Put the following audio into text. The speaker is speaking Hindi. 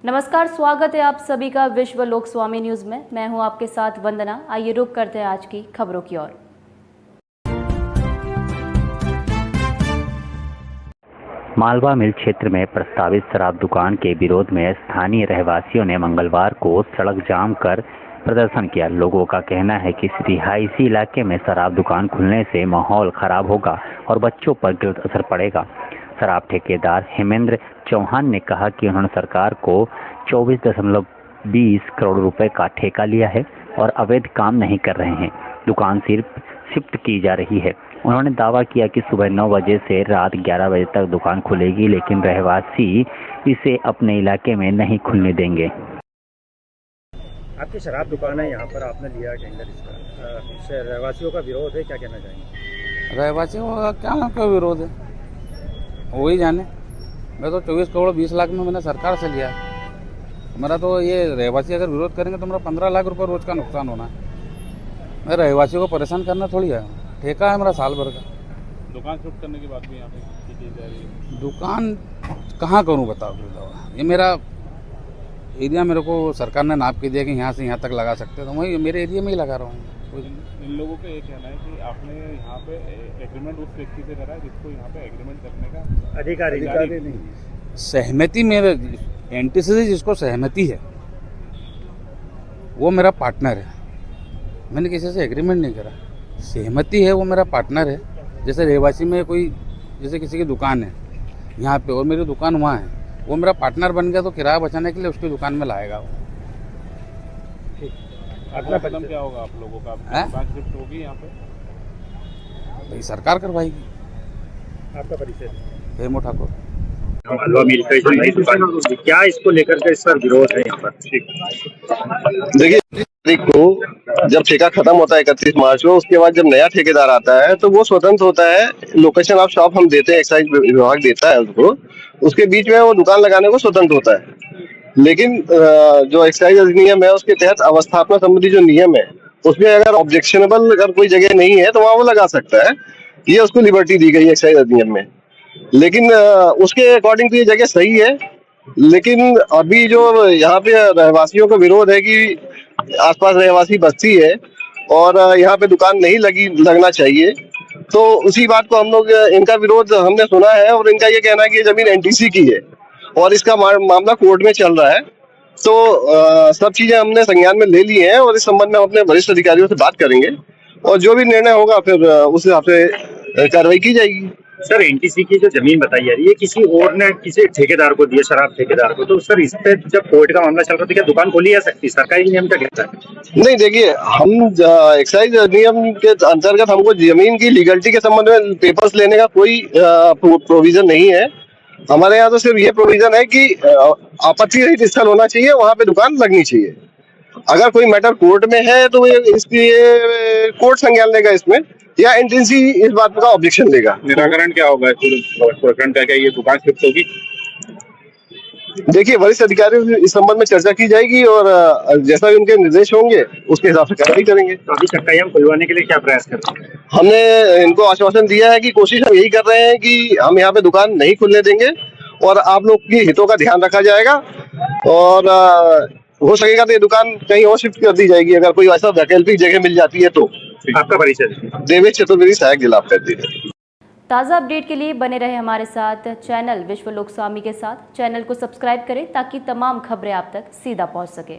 नमस्कार, स्वागत है आप सभी का विश्व लोक स्वामी न्यूज में। मैं हूं आपके साथ वंदना। आइए रुक करते हैं आज की खबरों की ओर। मालवा मिल क्षेत्र में प्रस्तावित शराब दुकान के विरोध में स्थानीय रहवासियों ने मंगलवार को सड़क जाम कर प्रदर्शन किया। लोगों का कहना है कि रिहायशी इलाके में शराब दुकान खुलने से माहौल खराब होगा और बच्चों पर गलत असर पड़ेगा। शराब ठेकेदार हेमेंद्र चौहान ने कहा कि उन्होंने सरकार को 24.20 करोड़ रुपए का ठेका लिया है और अवैध काम नहीं कर रहे हैं। दुकान सिर्फ शिफ्ट की जा रही है। उन्होंने दावा किया कि सुबह 9 बजे से रात 11 बजे तक दुकान खुलेगी, लेकिन रहवासी इसे अपने इलाके में नहीं खुलने देंगे। आपकी शराब दुकान है, यहाँ पर आपने लिया टेंडर इसका, रहवासियों का विरोध है, क्या कहना चाहेंगे? रहवासियों का क्या विरोध है, वही जाने। मैं तो 24 करोड़ 20 लाख में मैंने सरकार से लिया है। मेरा तो ये रहवासी अगर विरोध करेंगे तो मेरा 15 लाख रुपए रोज का नुकसान होना है। मैं रहवासियों को परेशान करना थोड़ी है। ठेका है मेरा साल भर का। दुकान शिफ्ट करने की बात भी यहाँ पे की जा रही है। दुकान कहाँ करूँ बताओ? ये मेरा एरिया मेरे को सरकार ने नाप के दिया कि यहाँ से यहाँ तक लगा सकते हैं, तो वही मेरे एरिया में ही लगा रहा हूँ। इन लोगों का ये कहना है कि आपने यहाँ पे एग्रीमेंट उस व्यक्ति से करा है जिसको यहाँ पे एग्रीमेंट करने का अधिकारी नहीं। सहमति मेरे एनटीसी से जिसको सहमति है वो मेरा पार्टनर है। मैंने किसी से एग्रीमेंट नहीं करा, सहमति है, वो मेरा पार्टनर है। जैसे रहवासी में कोई, जैसे किसी की दुकान है यहाँ पे और मेरी दुकान वहाँ है, वो मेरा पार्टनर बन गया तो किराया बचाने के लिए उसकी दुकान में लाएगा वो। अगला कदम क्या होगा आप लोगों का? दुकान शिफ्ट होगी यहाँ पे? भाई सरकार करवाएगी। आपका परिचय? हेमो ठाकुर। मालवा मिल का जो नई दुकान, क्या इसको लेकर के सर विरोध है यहाँ पर? देखिए, तारीख को जब ठेका खत्म होता है 31 मार्च को, उसके बाद जब नया ठेकेदार आता है तो वो स्वतंत्र होता है। लोकेशन ऑफ शॉप हम देते हैं, एक्साइज विभाग देता है उसको, उसके बीच में वो दुकान लगाने को स्वतंत्र होता है। लेकिन जो एक्साइज अधिनियम है उसके तहत अवस्थापना संबंधी जो नियम है उसमें अगर ऑब्जेक्शनेबल अगर कोई जगह नहीं है तो वहां वो लगा सकता है। ये उसको लिबर्टी दी गई है एक्साइज अधिनियम में। लेकिन उसके अकॉर्डिंग तो ये जगह सही है। लेकिन अभी जो यहाँ पे रहवासियों का विरोध है कि आसपास रहवासी बस्ती है और यहाँ पे दुकान नहीं लगना चाहिए, तो उसी बात को हम लोग, इनका विरोध हमने सुना है और इनका ये कहना है कि ये जमीन एनटीसी की है और इसका मामला कोर्ट में चल रहा है। तो सब चीजें हमने संज्ञान में ले ली हैं और इस संबंध में अपने वरिष्ठ अधिकारियों से बात करेंगे और जो भी निर्णय होगा फिर उस हिसाब से कार्रवाई की जाएगी। सर, एनटीसी की जो जमीन बताई जा रही है किसी और ने किसी ठेकेदार को दिया, शराब ठेकेदार को, तो सर इस पे जब कोर्ट का मामला चल रहा था क्या दुकान खोली जा सकती? सरकारी नियम क्या कहता है? नहीं, देखिए, हम एक्साइज नियम के अंतर्गत हमको जमीन की लीगलिटी के संबंध में पेपर्स लेने का कोई प्रोविजन नहीं है। हमारे यहाँ तो सिर्फ ये प्रोविजन है कि आपत्ति रहित स्थल होना चाहिए, वहां पे दुकान लगनी चाहिए। अगर कोई मैटर कोर्ट में है तो इसकी कोर्ट संज्ञान लेगा इसमें, या एनटीसी इस बात का ऑब्जेक्शन लेगा। निराकरण क्या होगा प्रकरण का? क्या ये दुकान शिफ्ट होगी? देखिए, वरिष्ठ अधिकारियों से इस संबंध में चर्चा की जाएगी और जैसा भी उनके निर्देश होंगे उसके हिसाब से कार्रवाई करेंगे। तो अभी तक हम खुलवाने के लिए क्या प्रयास कर रहे हैं? हमने इनको आश्वासन दिया है कि कोशिश हम यही कर रहे हैं कि हम यहाँ पे दुकान नहीं खुलने देंगे और आप लोग की हितों का ध्यान रखा जाएगा और हो सकेगा तो ये दुकान कहीं और शिफ्ट कर दी जाएगी अगर कोई ऐसा वैकल्पिक जगह मिल जाती है तो। आपका परिचय? देवेश चतुर्वेदी, सहायक जिला प्रतिनिधि। ताज़ा अपडेट के लिए बने रहे हमारे साथ चैनल विश्व लोक स्वामी के साथ। चैनल को सब्सक्राइब करें ताकि तमाम खबरें आप तक सीधा पहुंच सके।